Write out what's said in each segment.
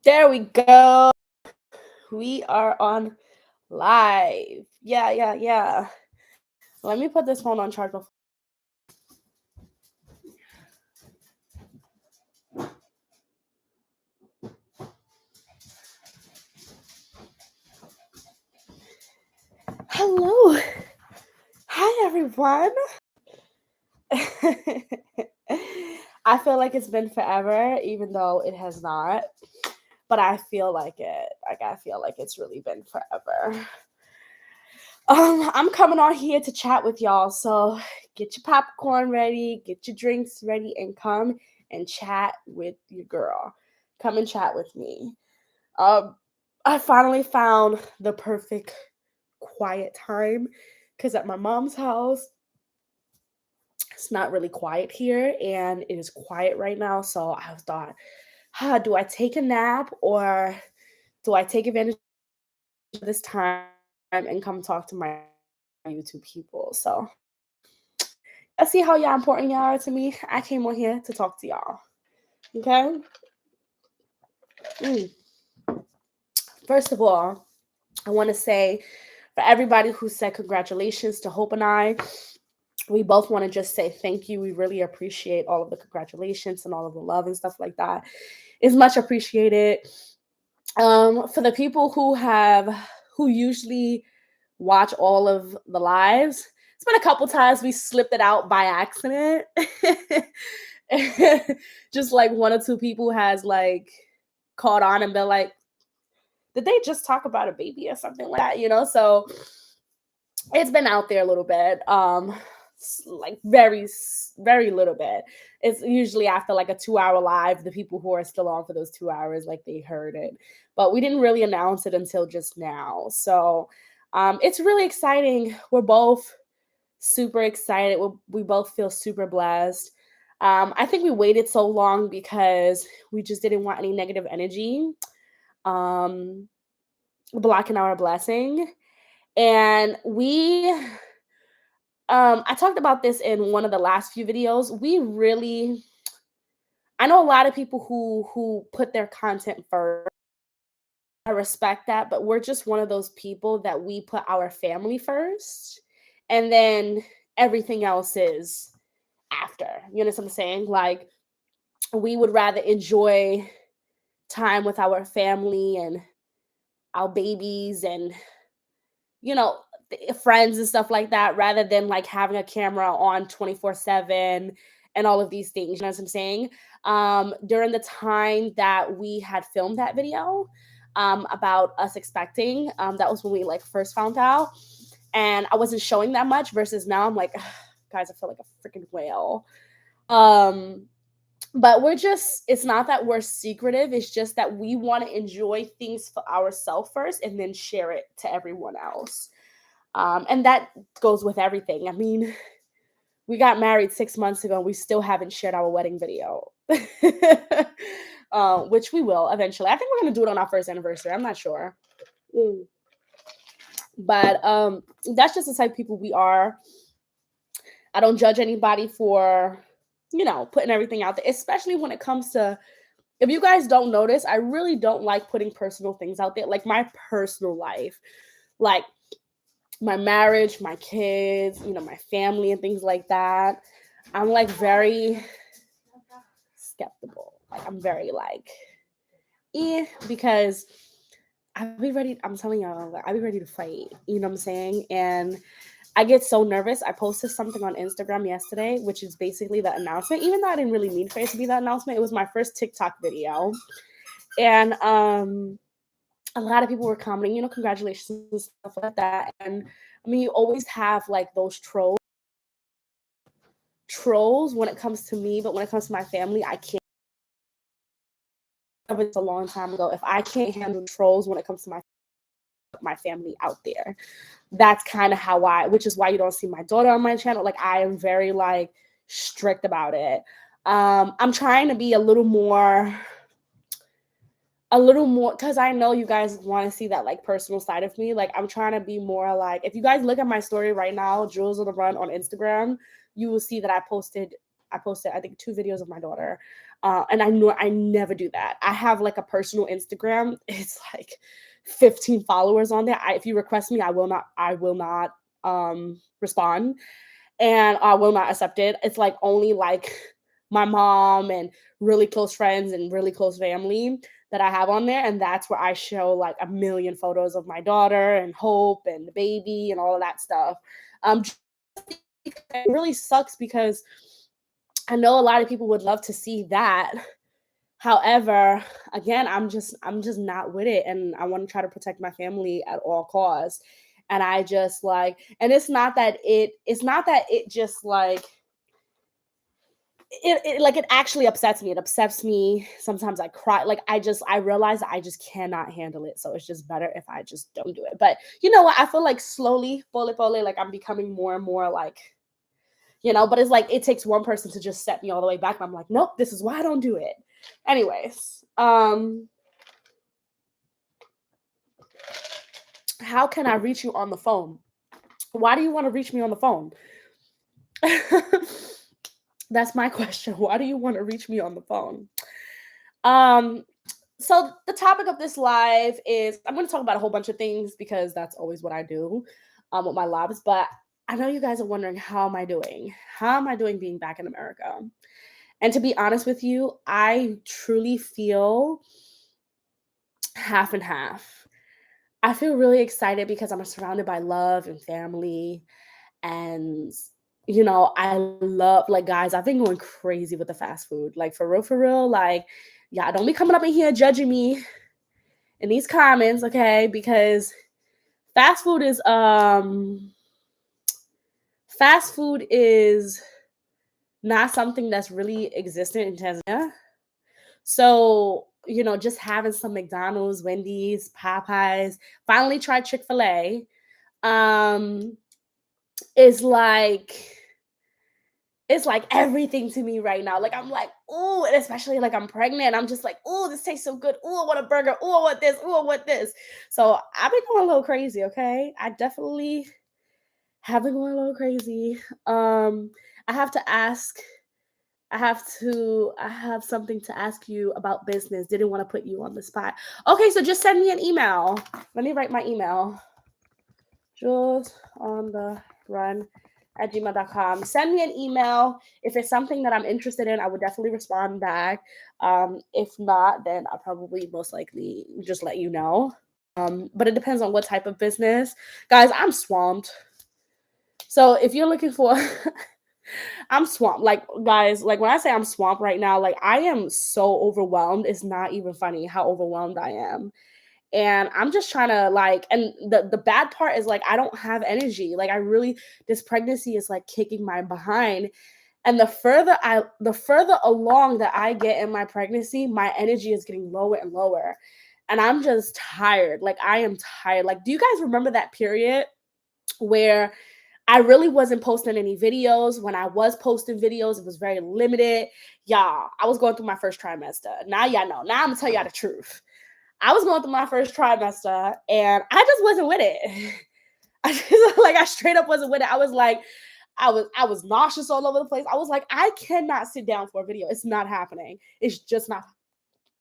There we go. We are on live. Yeah. Let me put this phone on charge before. Hello. Hi, everyone. I feel like it's been forever, even though it has not. But I feel like it. I feel like it's really been forever. I'm coming on here to chat with y'all. So get your popcorn ready, get your drinks ready, and come and chat with your girl. Come and chat with me. I finally found the perfect quiet time because at my mom's house, it's not really quiet here and it is quiet right now. So I thought, do I take a nap or do I take advantage of this time and come talk to my YouTube people? So let's see how y'all important y'all are to me. I came on here to talk to y'all. Okay. First of all, I want to say for everybody who said congratulations to Hope and I, we both want to just say thank you. We really appreciate all of the congratulations and all of the love and stuff like that. It's much appreciated. For the people who usually watch all of the lives, it's been a couple times we slipped it out by accident. Just like one or two people has like caught on and been like, did they just talk about a baby or something like that? So it's been out there a little bit. Like very little bit. It's usually after like a 2-hour live, the people who are still on for those 2 hours, like they heard it, but we didn't really announce it until just now. So it's really exciting. We're both super excited. We both feel super blessed. I think we waited so long because we just didn't want any negative energy blocking our blessing. And I talked about this in one of the last few videos. I know a lot of people who put their content first. I respect that, but we're just one of those people that we put our family first and then everything else is after. You understand what I'm saying? Like we would rather enjoy time with our family and our babies and friends and stuff like that rather than like having a camera on 24/7 and all of these things. You know what I'm saying? During the time that we had filmed that video about us expecting, that was when we like first found out, and I wasn't showing that much versus now I'm like, guys, I feel like a freaking whale. But it's not that we're secretive, it's just that we want to enjoy things for ourselves first and then share it to everyone else. And that goes with everything. I mean, we got married 6 months ago and we still haven't shared our wedding video, which we will eventually. I think we're going to do it on our first anniversary. I'm not sure. But that's just the type of people we are. I don't judge anybody for, putting everything out there, especially when it comes to, if you guys don't notice, I really don't like putting personal things out there, like my personal life, like my marriage, my kids, my family and things like that. I'm like very skeptical. Like I'm very like, because I'm telling y'all, I'll be ready to fight. You know what I'm saying? And I get so nervous. I posted something on Instagram yesterday, which is basically the announcement, even though I didn't really mean for it to be the announcement. It was my first TikTok video. And a lot of people were commenting, congratulations and stuff like that. And I mean, you always have like those trolls when it comes to me, but when it comes to my family, I can't. It's a long time ago. If I can't handle trolls when it comes to my family out there, that's kind of which is why you don't see my daughter on my channel. Like I am very like strict about it. I'm trying to be a little more because I know you guys want to see that like personal side of me. Like I'm trying to be more like, if you guys look at my story right now, Jules on the Run on Instagram, you will see that I posted I posted, I think, 2 videos of my daughter. And I know I never do that. I have like a personal Instagram. It's like 15 followers on there. If you request me, I will not respond, and I will not accept it. It's like only like my mom and really close friends and really close family that I have on there. And that's where I show like a million photos of my daughter and Hope and the baby and all of that stuff. Just because it really sucks because I know a lot of people would love to see that. However, again, I'm just not with it, and I want to try to protect my family at all costs. And I just like, and it's not that it just like it like it actually upsets me. It upsets me. Sometimes I cry. Like I realize that I just cannot handle it. So it's just better if I just don't do it. But you know what? I feel like slowly, pole pole, like I'm becoming more and more like, but it's like it takes one person to just set me all the way back. And I'm like, nope, this is why I don't do it. Anyways, how can I reach you on the phone? Why do you want to reach me on the phone? That's my question. Why do you want to reach me on the phone? Um, so the topic of this live is I'm going to talk about a whole bunch of things because that's always what I do with my lives. But I know you guys are wondering, how am I doing? How am I doing being back in America? And to be honest with you, I truly feel half and half. I feel really excited because I'm surrounded by love and family. And, I love, like, guys, I've been going crazy with the fast food. Like, for real. Like, yeah, don't be coming up in here judging me in these comments, okay? Because fast food is, fast food is not something that's really existent in Tanzania. So, just having some McDonald's, Wendy's, Popeyes, finally tried Chick-fil-A, um, is like it's like everything to me right now. Like I'm like, oh, and especially like I'm pregnant. I'm just like, oh, this tastes so good. Oh, I want a burger. Oh, I want this. Oh, I want this. So I've been going a little crazy, okay? I definitely have been going a little crazy. I have to ask I have something to ask you about business. Didn't want to put you on the spot. Okay, so just send me an email. Let me write my email. Jules on the run at gmail.com. Send me an email. If it's something that I'm interested in, I would definitely respond back. If not, then I'll probably most likely just let you know. But it depends on what type of business. Guys, I'm swamped. So if you're looking for I'm swamped. Like, guys, like when I say I'm swamped right now, like I am so overwhelmed. It's not even funny how overwhelmed I am. And I'm just trying to like, and the bad part is like I don't have energy. Like I really, this pregnancy is like kicking my behind. And the further along that I get in my pregnancy, my energy is getting lower and lower. And I'm just tired. Like I am tired. Like, do you guys remember that period where I really wasn't posting any videos? When I was posting videos, it was very limited. Y'all, I was going through my first trimester. Now y'all know. Now I'm gonna tell y'all the truth. I was going through my first trimester and I just wasn't with it. I straight up wasn't with it. I was like, I was nauseous all over the place. I was like, I cannot sit down for a video. It's not happening. It's just not.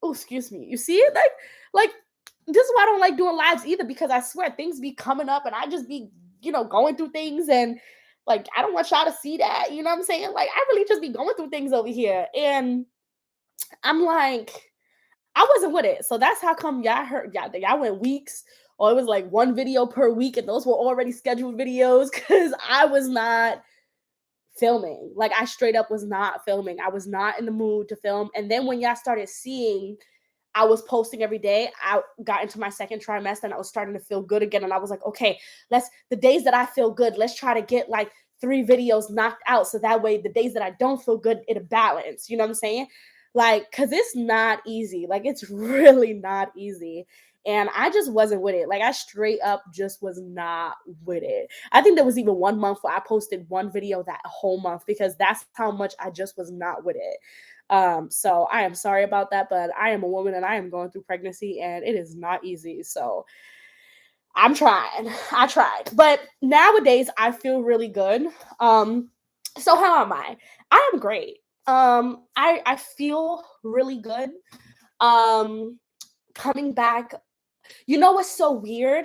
Oh, excuse me. You see it? Like this is why I don't like doing lives either, because I swear things be coming up and I just be, going through things, and like I don't want y'all to see that. You know what I'm saying? Like I really just be going through things over here. And I'm like, I wasn't with it. So that's how come y'all heard y'all went weeks, or it was like one video per week, and those were already scheduled videos because I was not filming. Like I straight up was not filming. I was not in the mood to film. And then when y'all started seeing I was posting every day, I got into my second trimester and I was starting to feel good again. And I was like, okay, the days that I feel good, let's try to get like 3 videos knocked out. So that way the days that I don't feel good, it'll balance. You know what I'm saying? Like, cause it's not easy. Like it's really not easy. And I just wasn't with it. Like I straight up just was not with it. I think there was even 1 month where I posted 1 video that whole month because that's how much I just was not with it. So I am sorry about that, but I am a woman and I am going through pregnancy and it is not easy. So I'm trying. I tried. But nowadays I feel really good. So how am I? I am great. I feel really good. Um, coming back, you know what's so weird?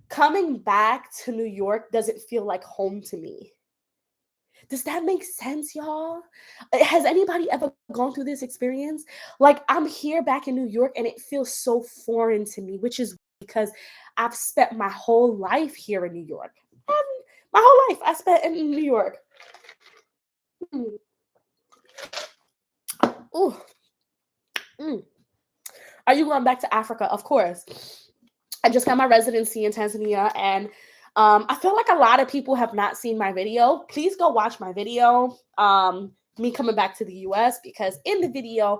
Coming back to New York doesn't feel like home to me. Does that make sense, y'all? Has anybody ever gone through this experience? Like, I'm here back in New York and it feels so foreign to me, which is because I've spent my whole life here in New York. My whole life I spent in New York. Mm. Ooh. Mm. Are you going back to Africa? Of course. I just got my residency in Tanzania, and I feel like a lot of people have not seen my video. Please go watch my video, me coming back to the US, because in the video,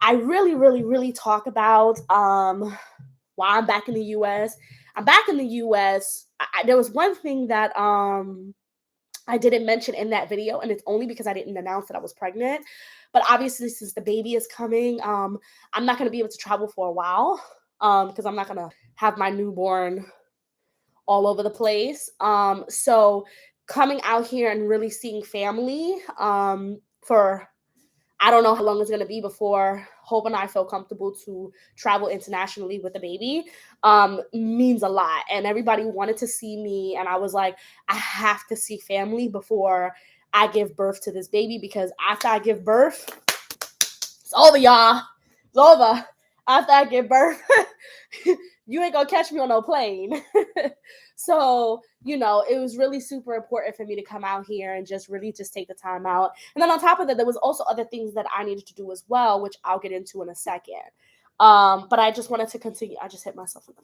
I really, really, really talk about why I'm back in the US. I'm back in the US. There was one thing that I didn't mention in that video, and it's only because I didn't announce that I was pregnant. But obviously, since the baby is coming, I'm not going to be able to travel for a while because I'm not going to have my newborn all over the place. So coming out here and really seeing family for I don't know how long it's going to be before Hope and I feel comfortable to travel internationally with the baby means a lot. And everybody wanted to see me. And I was like, I have to see family before I give birth to this baby, because after I give birth, it's over, y'all. It's over. After I give birth, you ain't gonna catch me on no plane. So, it was really super important for me to come out here and just really just take the time out. And then on top of that, there was also other things that I needed to do as well, which I'll get into in a second. But I just wanted to continue. I just hit myself in the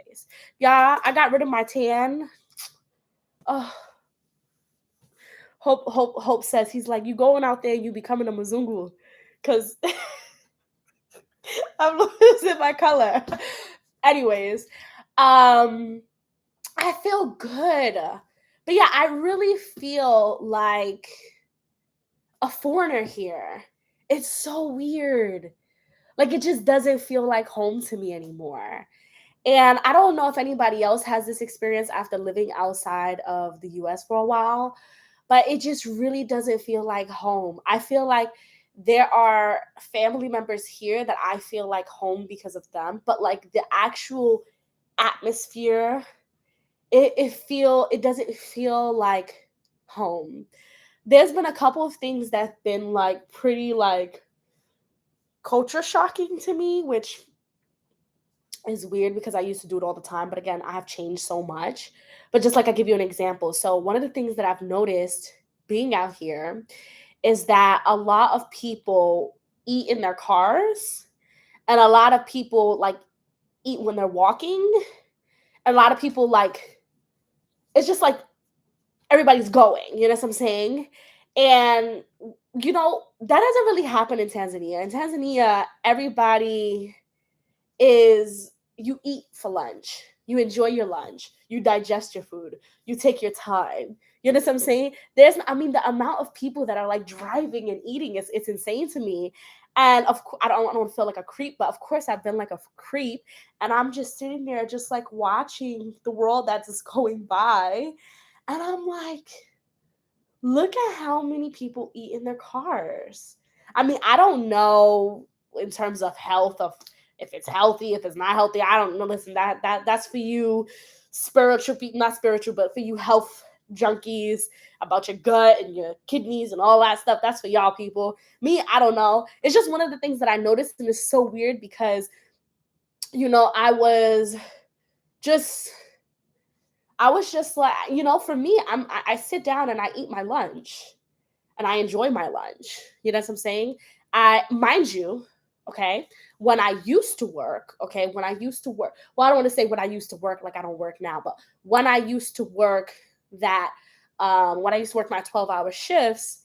face. Yeah, I got rid of my tan. Oh, Hope says, he's like, you going out there, you becoming a Mzungu. Cause I'm losing my color. Anyways, I feel good. But yeah, I really feel like a foreigner here. It's so weird. Like, it just doesn't feel like home to me anymore. And I don't know if anybody else has this experience after living outside of the US for a while, but it just really doesn't feel like home. I feel like there are family members here that I feel like home because of them, but like the actual atmosphere, it doesn't feel like home. There's been a couple of things that's been like pretty like culture shocking to me, which is weird because I used to do it all the time. But again, I have changed so much. But just like I give you an example. So one of the things that I've noticed being out here is that a lot of people eat in their cars, and a lot of people like eat when they're walking. And a lot of people like, it's just like everybody's going, you know what I'm saying? And that doesn't really happen in Tanzania. In Tanzania, everybody is you eat for lunch. You enjoy your lunch. You digest your food. You take your time. You know what I'm saying? The amount of people that are like driving and eating is it's insane to me. And of course, I don't feel like a creep, but of course I've been like a creep, and I'm just sitting there, just like watching the world that's just going by, and I'm like, look at how many people eat in their cars. I mean, I don't know in terms of health of if it's healthy, if it's not healthy. I don't know. Listen, that's for you spiritual people, not spiritual, but for you health junkies about your gut and your kidneys and all that stuff. That's for y'all people. Me, I don't know. It's just one of the things that I noticed, and it's so weird because I just was just like, for me, I sit down and I eat my lunch and I enjoy my lunch. You know what I'm saying? Mind you, okay, when I used to work, well, I don't want to say when I used to work, like I don't work now, but when I used to work when I used to work my 12-hour shifts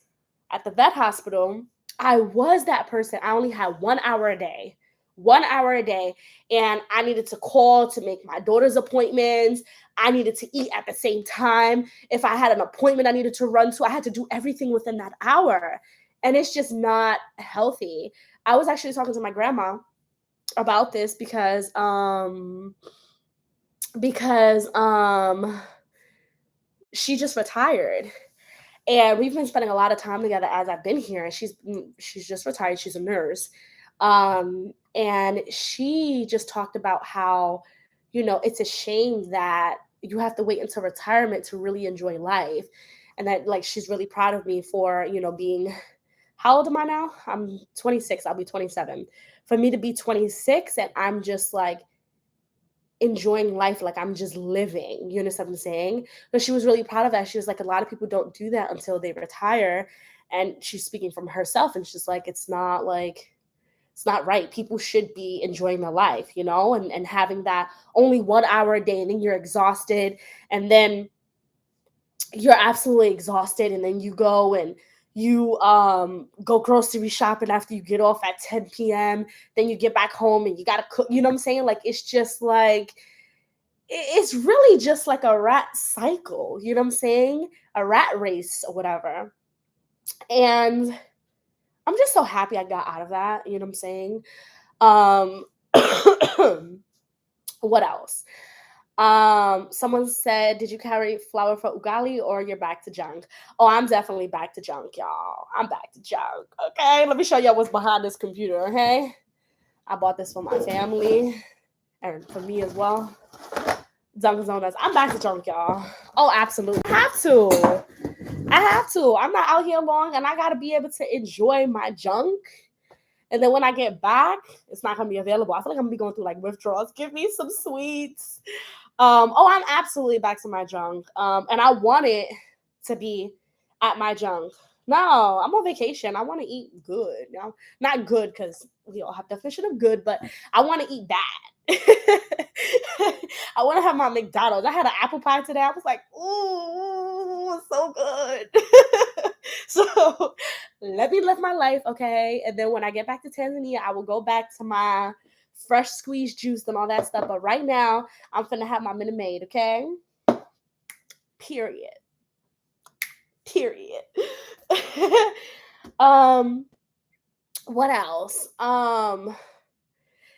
at the vet hospital, I was that person. I only had 1 hour a day. 1 hour a day. And I needed to call to make my daughter's appointments. I needed to eat at the same time. If I had an appointment I needed to run to, I had to do everything within that hour. And it's just not healthy. I was actually talking to my grandma about this because she just retired. And we've been spending a lot of time together as I've been here. And she's just retired. She's a nurse. And she just talked about how, it's a shame that you have to wait until retirement to really enjoy life. And that, like, she's really proud of me for, being, how old am I now? I'm 26. I'll be 27. For me to be 26 and I'm just like enjoying life, like I'm just living. You understand what I'm saying? But she was really proud of that. She was like, a lot of people don't do that until they retire. And she's speaking from herself, and she's like, it's not right. People should be enjoying their life, and having that only 1 hour a day, and then you're exhausted, and then you're absolutely exhausted, and then you go and you go grocery shopping after you get off at 10 p.m. Then you get back home and you gotta cook, you know what I'm saying? Like, it's just like it's really just like a rat cycle, you know what I'm saying? A rat race or whatever. And I'm just so happy I got out of that, you know what I'm saying? Um what else? Someone said, "Did you carry flour for ugali or you're back to junk?" Oh, I'm definitely back to junk, y'all. I'm back to junk. Okay, let me show y'all what's behind this computer. Okay, I bought this for my family and for me as well. Dunkin' Donuts. I'm back to junk, y'all. Oh, absolutely. I have to. I have to. I'm not out here long, and I gotta be able to enjoy my junk. And then when I get back, it's not gonna be available. I feel like I'm gonna be going through like withdrawals. Give me some sweets. Oh, I'm absolutely back to my junk. And I want it to be at my junk. No, I'm on vacation. I want to eat good. Not good because we all have definition of good, but I want to eat bad. I want to have my McDonald's. I had an apple pie today. I was like, ooh, so good. So let me live my life, okay? And then when I get back to Tanzania, I will go back to my fresh squeezed juice and all that stuff. But right now, I'm finna have my Minute Maid, okay? Period. Period. um, what else?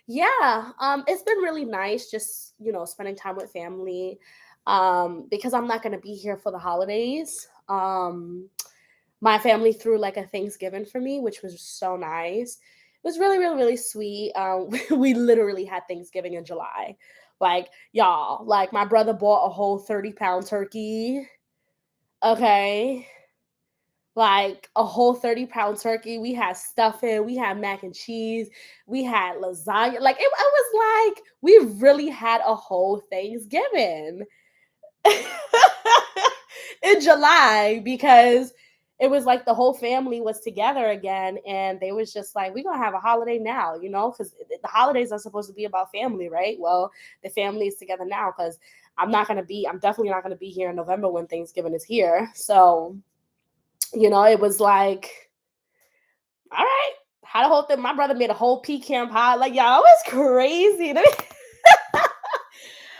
Yeah, it's been really nice just, spending time with family. Because I'm not gonna be here for the holidays. My family threw like a Thanksgiving for me, which was so nice. It was really, really, really sweet. We literally had Thanksgiving in July. Like, y'all, like my brother bought a whole 30-pound turkey. Okay. Like a whole 30-pound turkey. We had stuffing, we had mac and cheese, we had lasagna. Like it was like we really had a whole Thanksgiving. In July because it was like the whole family was together again, and they was just like, we're gonna have a holiday now, because the holidays are supposed to be about family, right? Well, the family is together now because I'm definitely not gonna be here in November when Thanksgiving is here. So, it was like, all right, had a whole thing. My brother made a whole pecan pie. Like, y'all, it was crazy.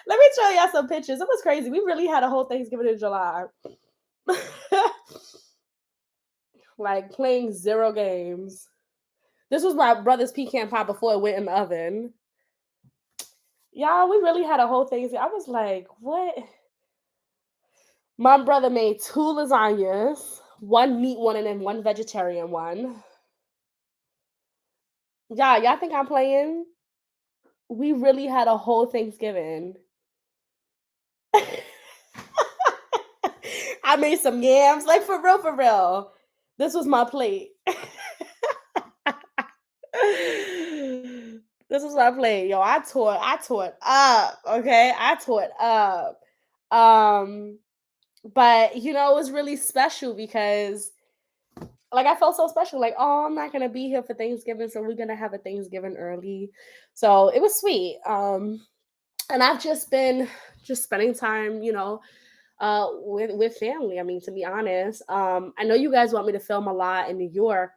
Let me show y'all some pictures. It was crazy. We really had a whole Thanksgiving in July. Like playing zero games. This was my brother's pecan pie before it went in the oven. Y'all, we really had a whole Thanksgiving. I was like, what? My brother made two lasagnas, one meat one and then one vegetarian one. Y'all think I'm playing? We really had a whole Thanksgiving. I made some yams, like for real, for real. This was my plate. This is my plate, yo. I tore it up. Okay, I tore it up. Um, but it was really special because, like, I felt so special. Like, oh, I'm not gonna be here for Thanksgiving, so we're gonna have a Thanksgiving early. So it was sweet. And I've just been spending time, with family. I mean, to be honest, I know you guys want me to film a lot in New York,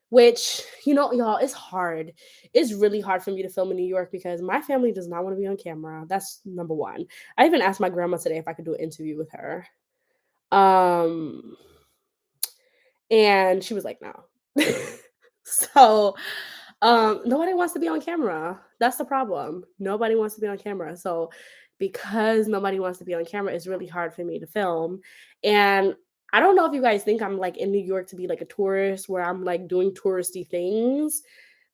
which y'all, it's hard. It's really hard for me to film in New York because my family does not want to be on camera. That's number one. I even asked my grandma today if I could do an interview with her, um, and she was like, no. So nobody wants to be on camera. That's the problem. Nobody wants to be on camera. So because nobody wants to be on camera, it's really hard for me to film. And I don't know if you guys think I'm like in New York to be like a tourist where I'm like doing touristy things.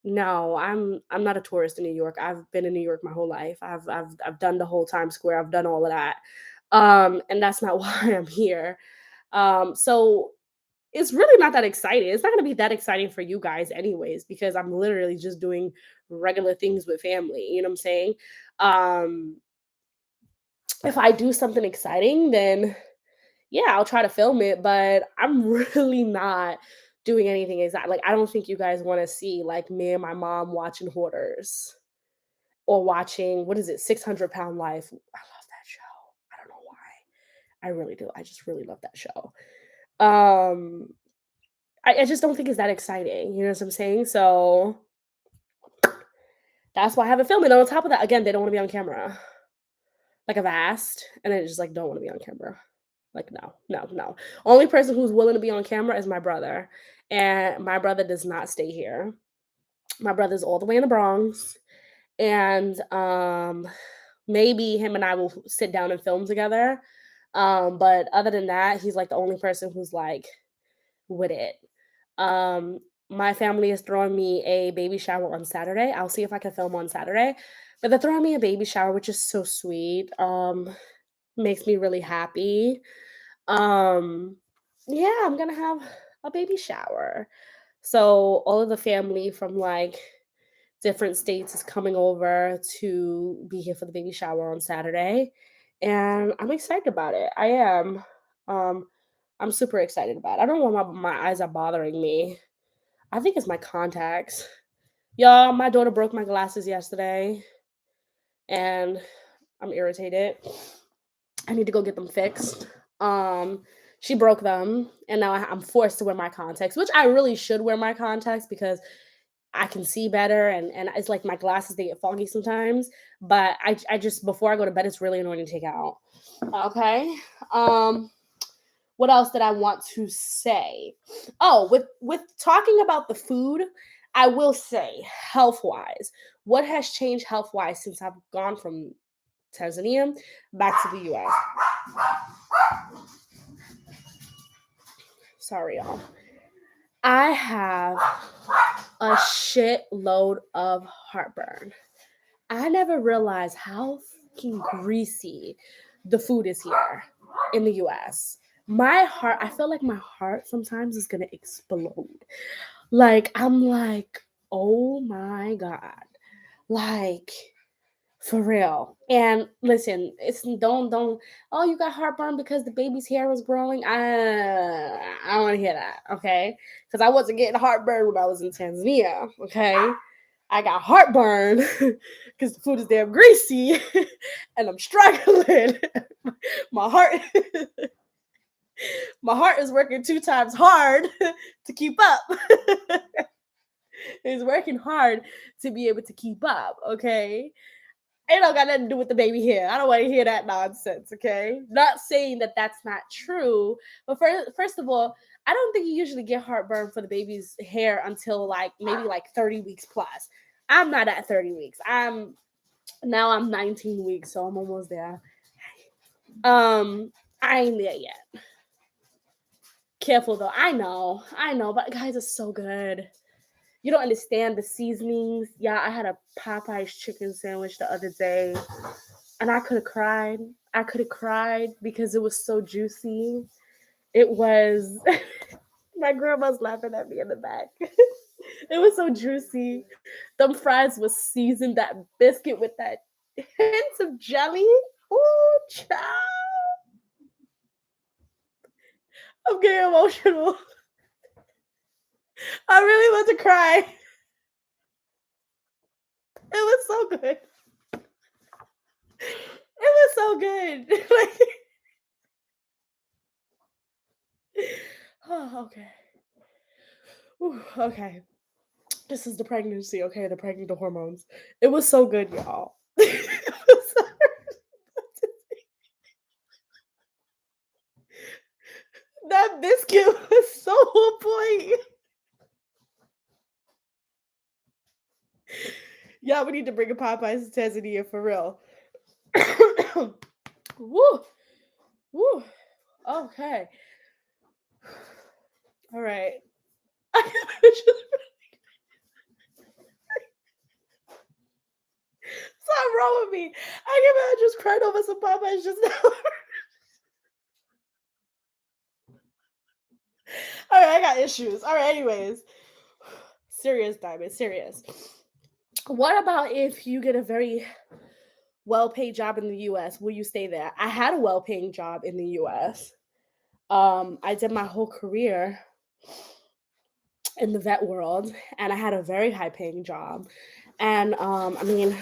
No, I'm not a tourist in New York. I've been in New York my whole life. I've done the whole Times Square. I've done all of that. And that's not why I'm here. So it's really not that exciting. It's not going to be that exciting for you guys anyways because I'm literally just doing regular things with family, you know what I'm saying? Um if I do something exciting, then yeah, I'll try to film it, but I'm really not doing anything exact. Like I don't think you guys want to see like me and my mom watching Hoarders or watching what is it, 600 Pound Life. I love that show. I don't know why. I really do. I just really love that show. Um I just don't think it's that exciting. You know what I'm saying? So that's why I haven't filmed it. And on top of that, again, they don't want to be on camera. Like I've asked, and they just like don't want to be on camera. Like no, no, no. Only person who's willing to be on camera is my brother, and my brother does not stay here. My brother's all the way in the Bronx, and maybe him and I will sit down and film together. But other than that, he's like the only person who's like with it. Um, my family is throwing me a baby shower on Saturday. I'll see if I can film on Saturday. But they're throwing me a baby shower, which is so sweet. Makes me really happy. Um, yeah, I'm gonna have a baby shower. So all of the family from like different states is coming over to be here for the baby shower on Saturday. And I'm excited about it. I am. Um, I'm super excited about it. I don't know why my eyes are bothering me. I think it's my contacts. Y'all, my daughter broke my glasses yesterday and I'm irritated. I need to go get them fixed. Um, she broke them and now I'm forced to wear my contacts, which I really should wear my contacts because I can see better and it's like my glasses they get foggy sometimes. But I just before I go to bed, it's really annoying to take out. Okay. Um, what else did I want to say? Oh, with talking about the food, I will say health wise, what has changed health wise since I've gone from Tanzania back to the U.S. Sorry, y'all. I have a shitload of heartburn. I never realized how fucking greasy the food is here in the US. My heart, I feel like my heart sometimes is gonna explode. Like, I'm like, oh my God. Like, for real. And listen, it's don't oh you got heartburn because the baby's hair was growing. I don't want to hear that, okay? Because I wasn't getting heartburn when I was in Tanzania, okay? I got heartburn because the food is damn greasy and I'm struggling. my heart my heart is working 2 times hard to keep up. It's working hard to be able to keep up, okay? It don't got nothing to do with the baby hair. I don't want to hear that nonsense, okay? Not saying that that's not true, but first of all, I don't think you usually get heartburn for the baby's hair until like maybe like 30 weeks plus. I'm not at 30 weeks. I'm 19 weeks, so I'm almost there. I ain't there yet. Careful though. I know, but guys, it's so good. You don't understand the seasonings. Yeah, I had a Popeye's chicken sandwich the other day, and I could have cried. I could have cried because it was so juicy. It was. My grandma's laughing at me in the back. It was so juicy. Them fries was seasoned. That biscuit with that hints of jelly. Ooh, child. I'm getting emotional. I really want to cry. It was so good. It was so good. Like, oh, okay. Ooh, okay. This is the pregnancy, okay? The hormones. It was so good, y'all. That biscuit was so on point. Yeah, we need to bring a Popeyes to Tanzania for real. Woo, woo. Okay. All right. Something wrong with me. I just cried over some Popeyes just now. All right, I got issues. All right, anyways. Serious, Diamond, serious. What about if you get a very well-paid job in the US? Will you stay there? I had a well-paying job in the US. I did my whole career in the vet world, and I had a very high-paying job. And I mean,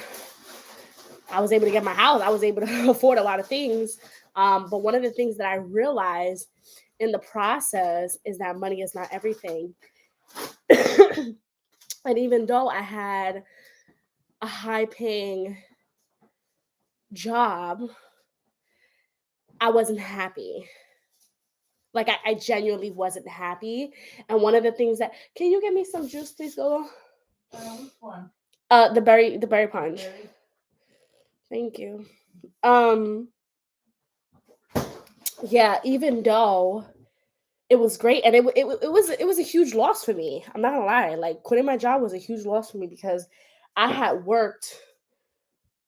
I was able to get my house. I was able to afford a lot of things. But one of the things that I realized in the process is that money is not everything. And even though I had a high-paying job, I wasn't happy. Like I genuinely wasn't happy. And one of the things that can you get me some juice, please, Go? Which one? The berry punch. Berry? Thank you. Yeah, even though it was great and it was a huge loss for me. I'm not gonna lie. Like quitting my job was a huge loss for me because I had worked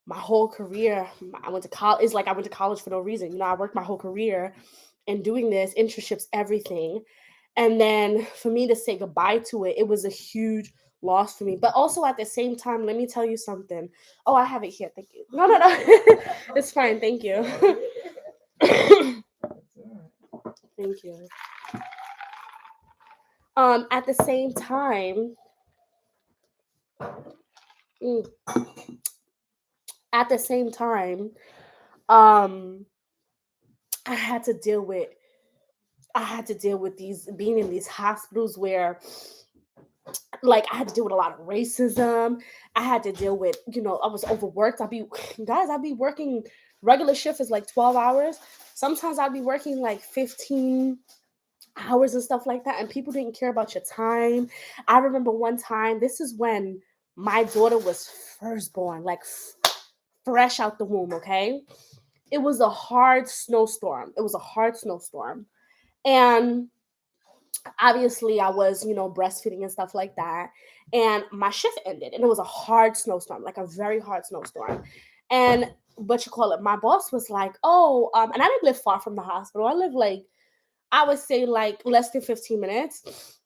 my whole career. I went to college. It's like I went to college for no reason. I worked my whole career and doing this, internships, everything. And then for me to say goodbye to it, it was a huge loss for me. But also at the same time, let me tell you something. Oh, I have it here. Thank you. No. It's fine. Thank you. Thank you. At the same time, mm, at the same time, um, I had to deal with these being in these hospitals where like I had to deal with a lot of racism. I had to deal with, I was overworked. I'd be working regular shift is like 12 hours. Sometimes I'd be working like 15 hours and stuff like that, and people didn't care about your time. I remember one time, this is when my daughter was first born, like fresh out the womb, okay? It was a hard snowstorm. And obviously I was, breastfeeding and stuff like that. And my shift ended and it was a hard snowstorm, like a very hard snowstorm. And what you call it, my boss was like, oh, and I didn't live far from the hospital. I live like, I would say like less than 15 minutes.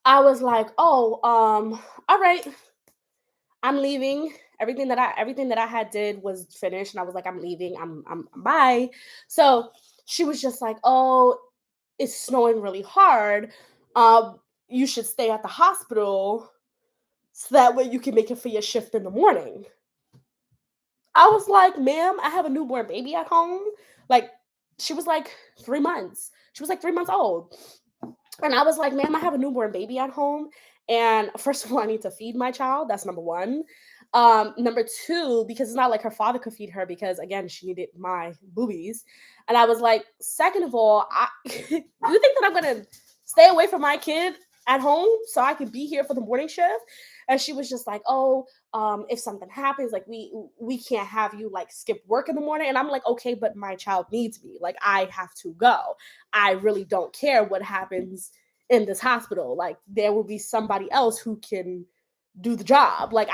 I was like, oh, all right, I'm leaving. Everything that I had did was finished. And I was like, I'm leaving. I'm bye. So she was just like, oh, it's snowing really hard. You should stay at the hospital so that way you can make it for your shift in the morning. I was like, ma'am, I have a newborn baby at home. Like, she was like 3 months. She was like 3 months old. And I was like, ma'am, I have a newborn baby at home. And first of all, I need to feed my child. That's number one. Number two, because it's not like her father could feed her because again, she needed my boobies. And I was like, second of all, you think that I'm gonna stay away from my kid at home so I can be here for the morning shift? And she was just like, oh, if something happens, like we can't have you like skip work in the morning. And I'm like, okay, but my child needs me. Like I have to go. I really don't care what happens in this hospital. Like there will be somebody else who can do the job. Like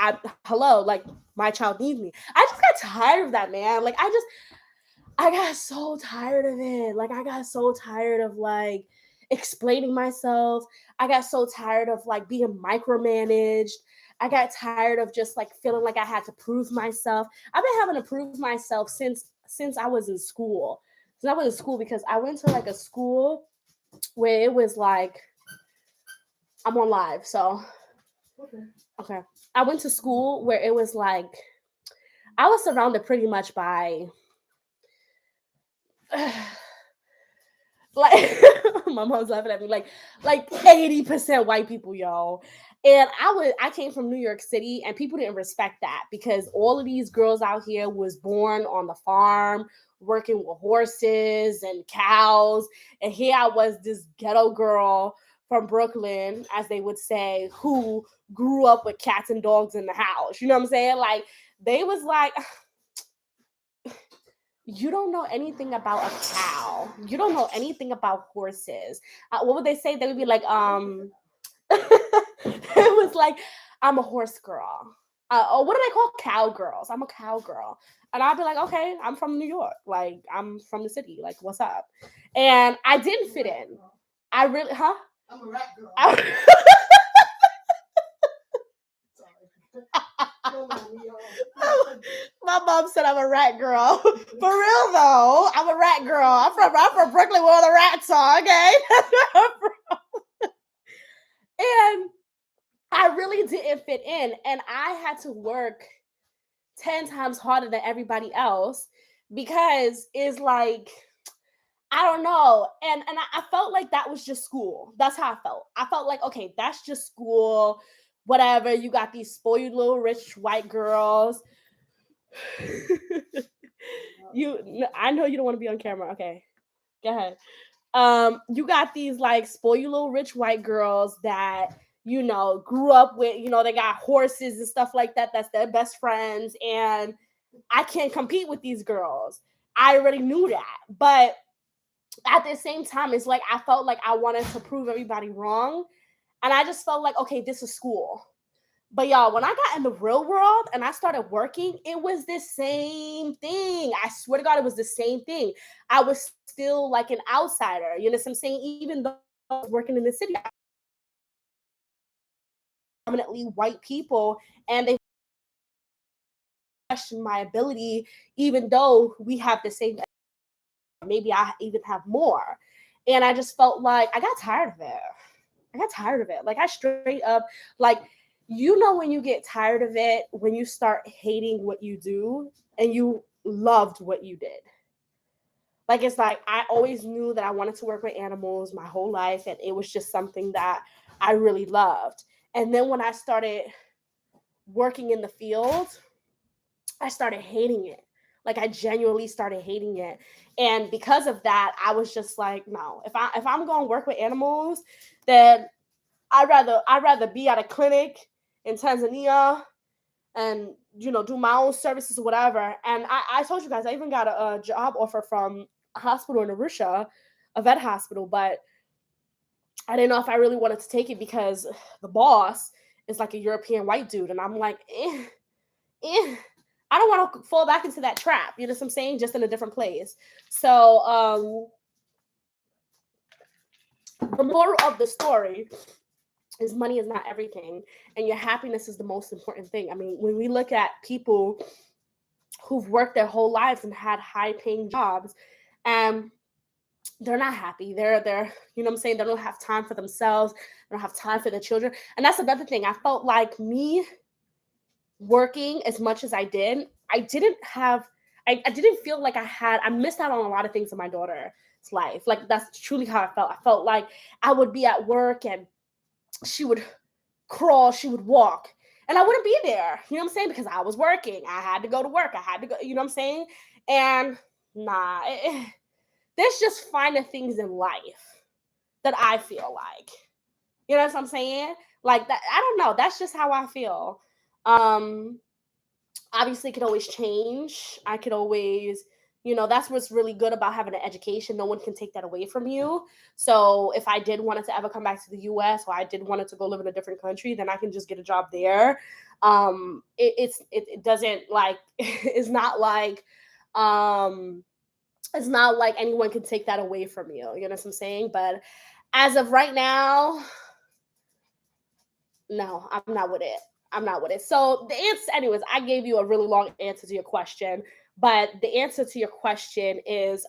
hello, like my child needs me. I just got tired of that, man. Like I got so tired of it. Like I got so tired of like explaining myself. I got so tired of like being micromanaged. I got tired of just like feeling like I had to prove myself. I've been having to prove myself since I was in school. Since I was in school because I went to like a school where it was like I'm on live, so okay. I went to school where it was like I was surrounded pretty much by like my mom's laughing at me like 80% white people, y'all. And I came from New York City and people didn't respect that because all of these girls out here was born on the farm working with horses and cows, and here I was, this ghetto girl from Brooklyn, as they would say, who grew up with cats and dogs in the house. You know what I'm saying? Like they was like you don't know anything about a cow. You don't know anything about horses. What would they say? They would be like, it was like, I'm a horse girl. Or what do they call cowgirls? I'm a cowgirl. And I'd be like, okay, I'm from New York. Like, I'm from the city. Like, what's up? And I didn't fit in. I really, huh? I'm a rat girl. My mom said I'm a rat girl. For real though, I'm a rat girl. I'm from Brooklyn where all the rats are, okay? And I really didn't fit in. And I had to work 10 times harder than everybody else because it's like, I don't know. And I felt like that was just school. That's how I felt. I felt like, okay, that's just school. Whatever. You got these spoiled little rich white girls. I know you don't want to be on camera. Okay. Go ahead. You got these like spoiled little rich white girls that grew up with, they got horses and stuff like that. That's their best friends. And I can't compete with these girls. I already knew that. But at the same time, it's like I felt like I wanted to prove everybody wrong. And I just felt like, okay, this is school. But y'all, when I got in the real world and I started working, it was the same thing. I swear to God, it was the same thing. I was still like an outsider. You know what I'm saying? Even though I was working in the city, predominantly white people, and they questioned my ability, even though we have the same, maybe I even have more. And I just felt like I got tired of it. Like I straight up, like, when you get tired of it, when you start hating what you do and you loved what you did. Like, it's like I always knew that I wanted to work with animals my whole life, and it was just something that I really loved. And then when I started working in the field, I started hating it. Like, I genuinely started hating it. And because of that, I was just like, no, if I'm going to work with animals, then I'd rather be at a clinic in Tanzania and do my own services or whatever. And I told you guys I even got a job offer from a hospital in Arusha, a vet hospital, but I didn't know if I really wanted to take it because the boss is like a European white dude, and I'm like, I don't want to fall back into that trap. You know what I'm saying? Just in a different place. So the moral of the story is money is not everything, and your happiness is the most important thing. I mean, when we look at people who've worked their whole lives and had high paying jobs, and they're not happy. They're you know what I'm saying, they don't have time for themselves, they don't have time for their children. And that's another thing. I felt like me working as much as I did, I didn't feel like I missed out on a lot of things in my daughter's life. Like, that's truly how I felt. I felt like I would be at work and she would crawl, she would walk, and I wouldn't be there. You know what I'm saying? Because I was working. I had to go to work. I had to go, you know what I'm saying? And nah, there's just finer things in life that I feel like. You know what I'm saying? Like that, I don't know. That's just how I feel. Um, Obviously it could always change. I could always, that's what's really good about having an education. No one can take that away from you. So if I did wanted to ever come back to the US, or I did wanted to go live in a different country, then I can just get a job there. It doesn't like it's not like anyone can take that away from you. You know what I'm saying? But as of right now, no, I'm not with it. So the answer, anyways, I gave you a really long answer to your question, but the answer to your question is,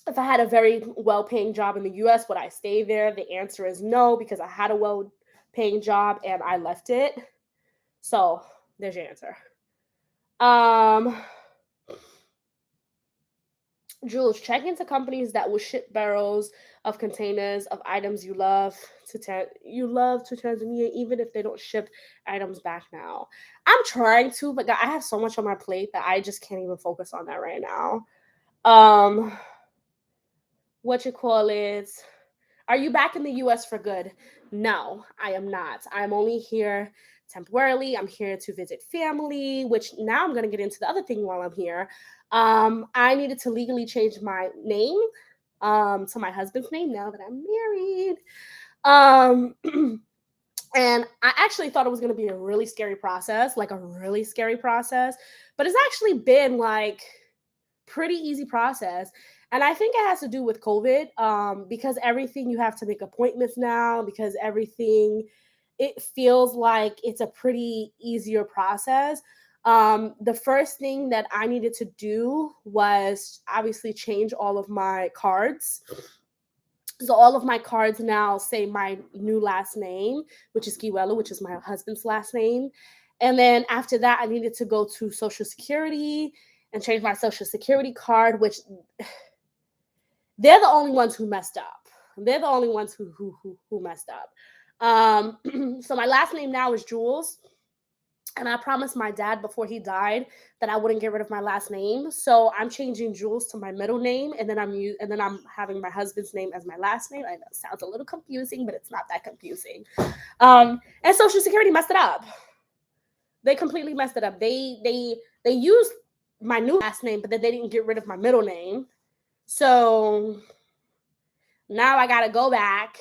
if I had a very well-paying job in the US, would I stay there? The answer is no, because I had a well-paying job and I left it. So there's your answer. Jules, check into companies that will ship barrels of containers of items you love to Tanzania, even if they don't ship items back now. I'm trying to, but I have so much on my plate that I just can't even focus on that right now. What you call it? Are you back in the US for good? No, I am not. I'm only here temporarily. I'm here to visit family, which now I'm going to get into the other thing while I'm here. I needed to legally change my name to my husband's name now that I'm married. Um, and I actually thought it was going to be a really scary process, like a really scary process, but it's actually been like pretty easy process. And I think it has to do with COVID, because everything you have to make appointments now, because everything, it feels like it's a pretty easier process. The first thing that I needed to do was obviously change all of my cards. So all of my cards now say my new last name, which is kiwelu, which is my husband's last name. And then after that, I needed to go to Social Security and change my Social Security card, which they're the only ones who messed up. They're the only ones who messed up. So my last name now is Jules. And I promised my dad before he died that I wouldn't get rid of my last name. So I'm changing Jules to my middle name, and then I'm having my husband's name as my last name. I know it sounds a little confusing, but it's not that confusing. And Social Security messed it up. They completely messed it up. They used my new last name, but then they didn't get rid of my middle name. So now I gotta go back,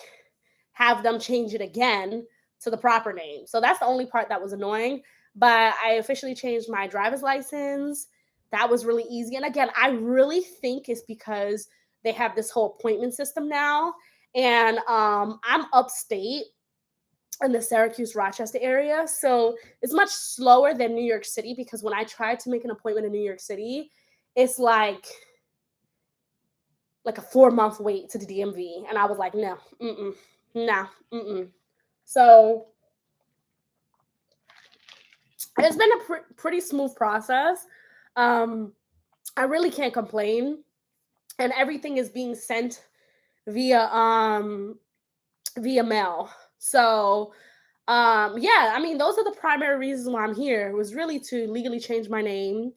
have them change it again to the proper name. So that's the only part that was annoying. But I officially changed my driver's license. That was really easy. And again, I really think it's because they have this whole appointment system now. And I'm upstate in the Syracuse, Rochester area. So it's much slower than New York City, because when I tried to make an appointment in New York City, it's like a 4-month wait to the DMV. And I was like, no, no. So it's been a pretty smooth process. I really can't complain, and everything is being sent via mail. So yeah, I mean, those are the primary reasons why I'm here. It was really to legally change my name,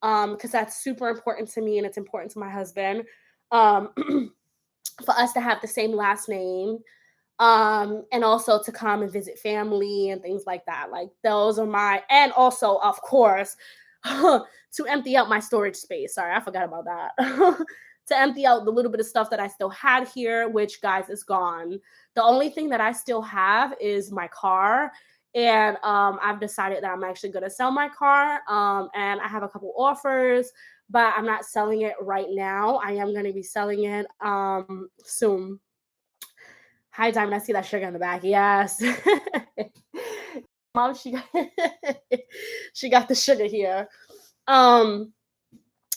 because that's super important to me and it's important to my husband, for us to have the same last name. And also to come and visit family and things like that. Like those are my, and also of course to empty out my storage space. Sorry, I forgot about that. To empty out the little bit of stuff that I still had here, which guys is gone. The only thing that I still have is my car. And I've decided that I'm actually going to sell my car. And I have a couple offers, but I'm not selling it right now. I am going to be selling it soon. Hi, Diamond. I see that sugar in the back. Yes. Mom, she got the sugar here.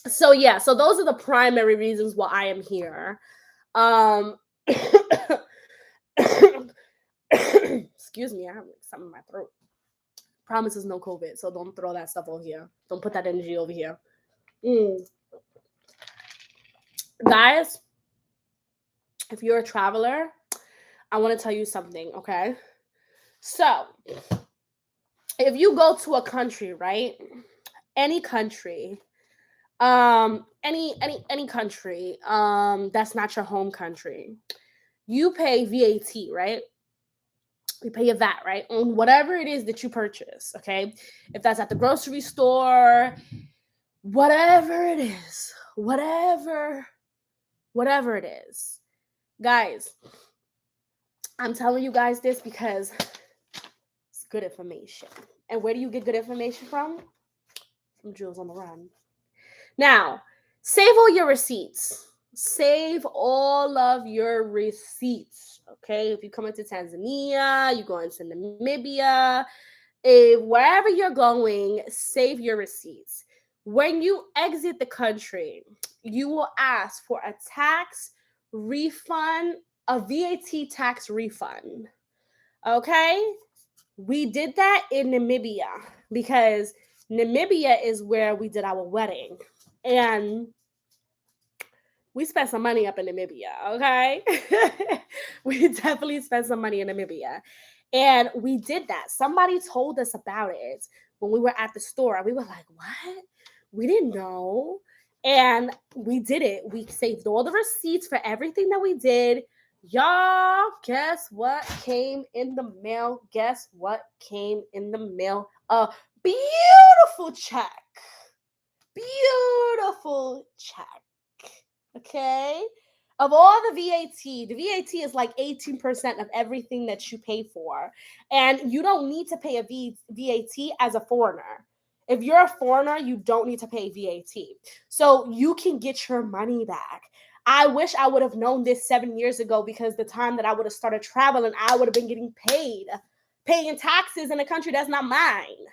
So yeah, so those are the primary reasons why I am here. Excuse me, I have something in my throat. Promise is no COVID, so don't throw that stuff over here. Don't put that energy over here. Guys, if you're a traveler, I want to tell you something, okay? So, if you go to a country, right? Any country, any country, that's not your home country, you pay VAT, right? You pay your VAT, right? On whatever it is that you purchase, okay? If that's at the grocery store, whatever it is, whatever it is. Guys, I'm telling you guys this because it's good information. And where do you get good information from? From Jules on the Run. Now, save all your receipts. Save all of your receipts, okay? If you come into Tanzania, you go into Namibia, wherever you're going, save your receipts. When you exit the country, you will ask for a tax refund, a VAT tax refund, okay? We did that in Namibia because Namibia is where we did our wedding. And we spent some money up in Namibia, okay? We definitely spent some money in Namibia. And we did that. Somebody told us about it when we were at the store. We were like, what? We didn't know. And we did it. We saved all the receipts for everything that we did. Y'all, guess what came in the mail? Guess what came in the mail? A beautiful check. Beautiful check. Okay? Of all the VAT is like 18% of everything that you pay for. And you don't need to pay a VAT as a foreigner. If you're a foreigner, you don't need to pay VAT. So you can get your money back. I wish I would have known this 7 years ago, because the time that I would have started traveling, I would have been getting paying taxes in a country that's not mine.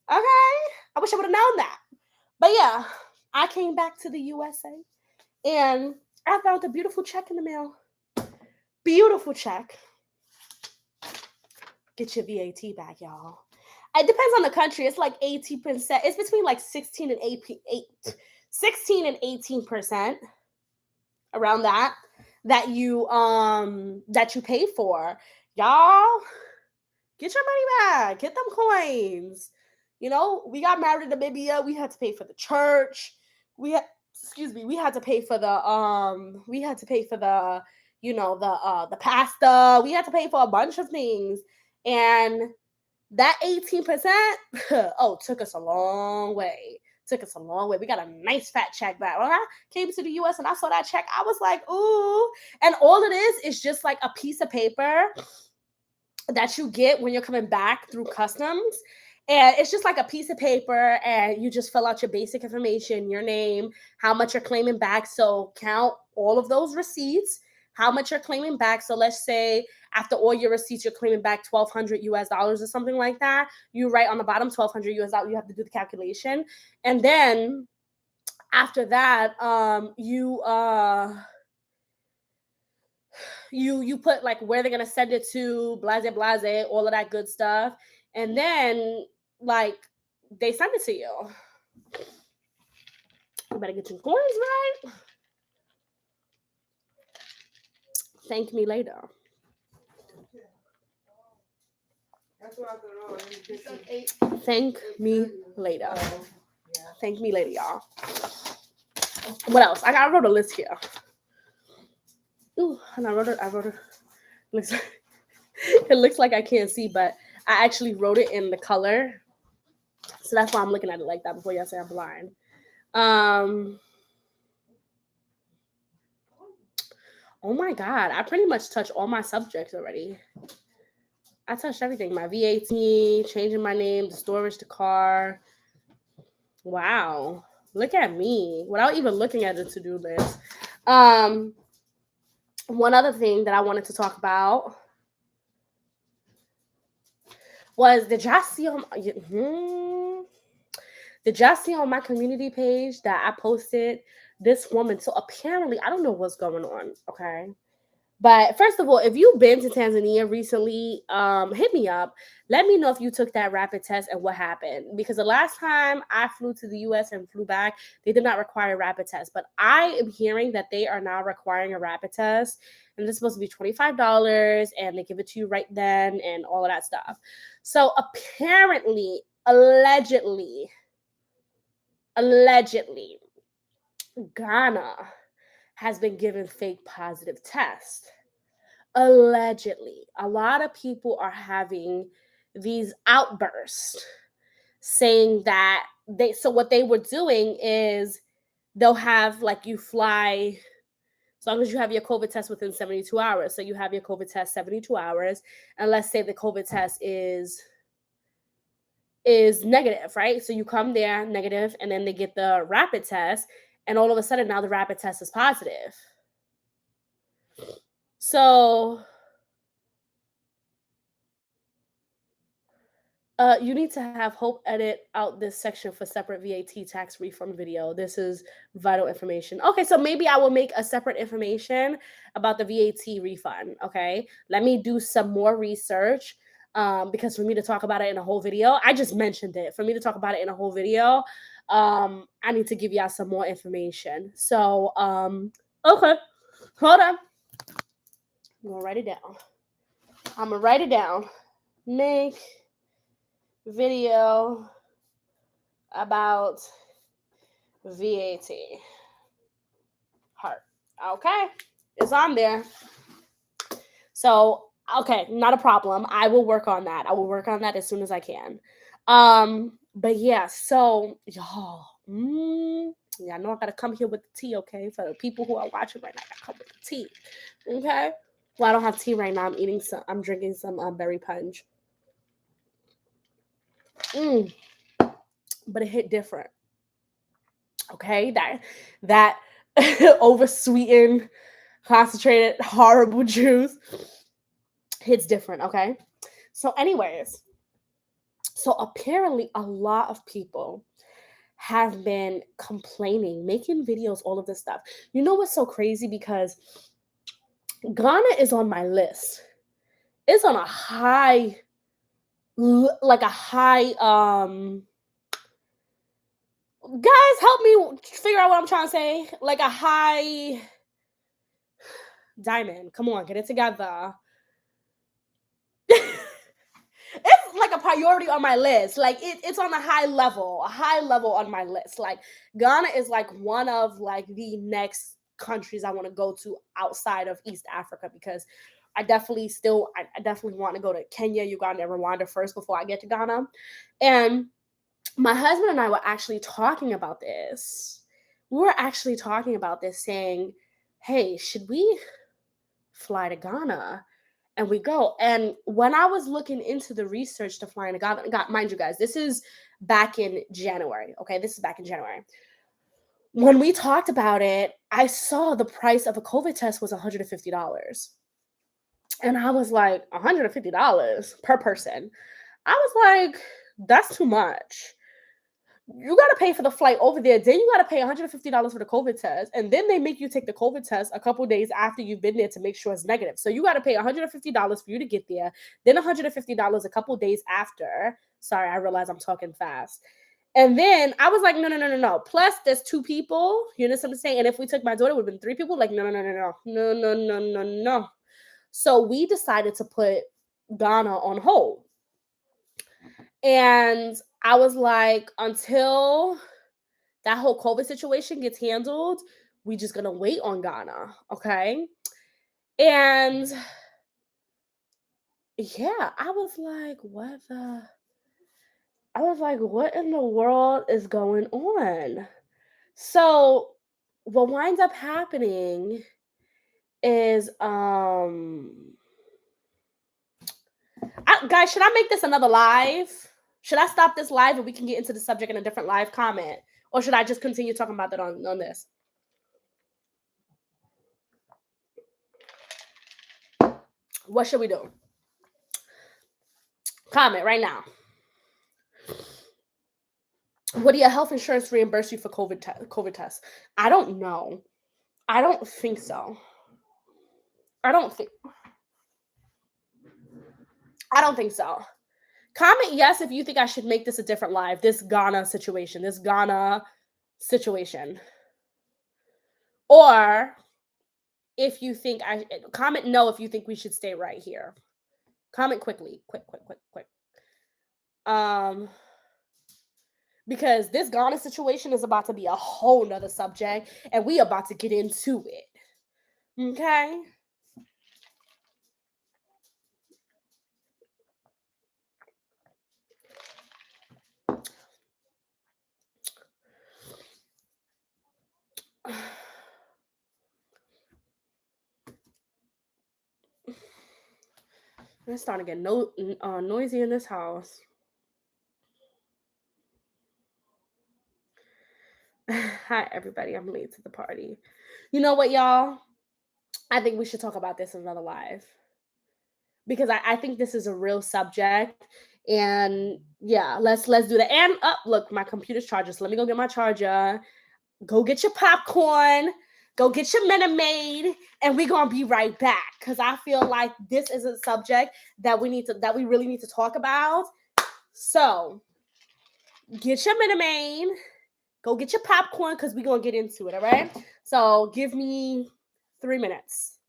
Okay? I wish I would have known that. But yeah, I came back to the USA and I found a beautiful check in the mail. Beautiful check. Get your VAT back, y'all. It depends on the country. It's like 18%. It's between like 16 and 18%, around that you pay for. Y'all, get your money back. Get them coins. You know, we got married in Namibia. We had to pay for the church. We had to pay for the the pasta. We had to pay for a bunch of things. And that 18%, took us a long way. We got a nice fat check back. When I came to the US and I saw that check, I was like, ooh. And all it is just like a piece of paper that you get when you're coming back through customs. And it's just like a piece of paper, and you just fill out your basic information, your name, how much you're claiming back. So count all of those receipts, how much you're claiming back. So let's say after all your receipts, you're claiming back $1,200 or something like that. You write on the bottom $1,200. You have to do the calculation. And then after that, you put like where they're gonna send it to, blase, all of that good stuff. And then like they send it to you. You better get your coins right. Thank me later. Thank me later. Thank me later, y'all. What else? I wrote a list here. Ooh, and I wrote it. It looks like I can't see, but I actually wrote it in the color. So that's why I'm looking at it like that before y'all say I'm blind. Oh my God, I pretty much touched all my subjects already. I touched everything. My VAT, changing my name, the storage, the car. Wow. Look at me without even looking at the to-do list. One other thing that I wanted to talk about was, did y'all see on my community page that I posted this woman? So apparently, I don't know what's going on, okay? But first of all, if you've been to Tanzania recently, hit me up. Let me know if you took that rapid test and what happened. Because the last time I flew to the US and flew back, they did not require a rapid test. But I am hearing that they are now requiring a rapid test. And it's supposed to be $25, and they give it to you right then and all of that stuff. So apparently, allegedly, Ghana has been given fake positive tests. Allegedly, a lot of people are having these outbursts saying that what they were doing is they'll have like you fly, as long as you have your COVID test within 72 hours. So you have your COVID test 72 hours, and let's say the COVID test is negative, right? So you come there negative, and then they get the rapid test, and all of a sudden now the rapid test is positive. So you need to have Hope edit out this section for separate VAT tax refund video. This is vital information. Okay, so maybe I will make a separate information about the VAT refund. Okay, let me do some more research, because for me to talk about it in a whole video, I just mentioned it. For me to talk about it in a whole video, I need to give y'all some more information. So, okay, hold on. I'm gonna write it down. Make video about VAT. Heart. Okay, it's on there. So, okay, not a problem. I will work on that. I will work on that as soon as I can. But yeah, so y'all, yeah, I know I gotta come here with the tea, okay? For the people who are watching right now, I gotta come with the tea. Okay. Well, I don't have tea right now. I'm drinking some berry punch. But it hit different. Okay, that over sweetened, concentrated, horrible juice hits different. Okay, so anyways, so apparently a lot of people have been complaining, making videos, all of this stuff. You know what's so crazy? Because Ghana is on my list. It's on a high, like a high guys, help me figure out what I'm trying to say. Like a high diamond. Come on, get it together. It's like a priority on my list. Like it's on a high level on my list. Like Ghana is like one of like the next countries I want to go to outside of East Africa, because I definitely want to go to Kenya, Uganda, and Rwanda first before I get to Ghana. And my husband and I were actually talking about this. Saying, hey, should we fly to Ghana? And we go. And when I was looking into the research to fly to Ghana, mind you guys, this is back in January. Okay, this is back in January. When we talked about it, I saw the price of a COVID test was $150. And I was like, $150 per person. I was like, that's too much. You got to pay for the flight over there. Then you got to pay $150 for the COVID test. And then they make you take the COVID test a couple days after you've been there to make sure it's negative. So you got to pay $150 for you to get there. Then $150 a couple days after. Sorry, I realize I'm talking fast. And then I was like, no. Plus, there's 2 people. You know what I'm saying? And if we took my daughter, it would have been 3 people. Like, no. So we decided to put Ghana on hold. And I was like, until that whole COVID situation gets handled, we just gonna wait on Ghana, okay? And yeah, I was like, what in the world is going on? So what winds up happening is guys, should I make this another live? Should I stop this live and we can get into the subject in a different live comment? Or should I just continue talking about that on this? What should we do? Comment right now. Would your health insurance reimburse you for COVID tests? I don't know. I don't think so. I don't think so. Comment yes if you think I should make this a different live. This Ghana situation. Or if you think comment no if you think we should stay right here. Comment quickly. Quick. Because this Ghana situation is about to be a whole nother subject, and we about to get into it. Okay? It's starting to get noisy in this house. Hi, everybody. I'm late to the party. You know what, y'all? I think we should talk about this in another live. Because I think this is a real subject. And yeah, let's do that. And look, my computer's charger. So let me go get my charger. Go get your popcorn. Go get your Minute Maid, and we're gonna be right back, because I feel like this is a subject that we really need to talk about. So get your Minute Maid, go get your popcorn, because we're gonna get into it. All right. So give me 3 minutes.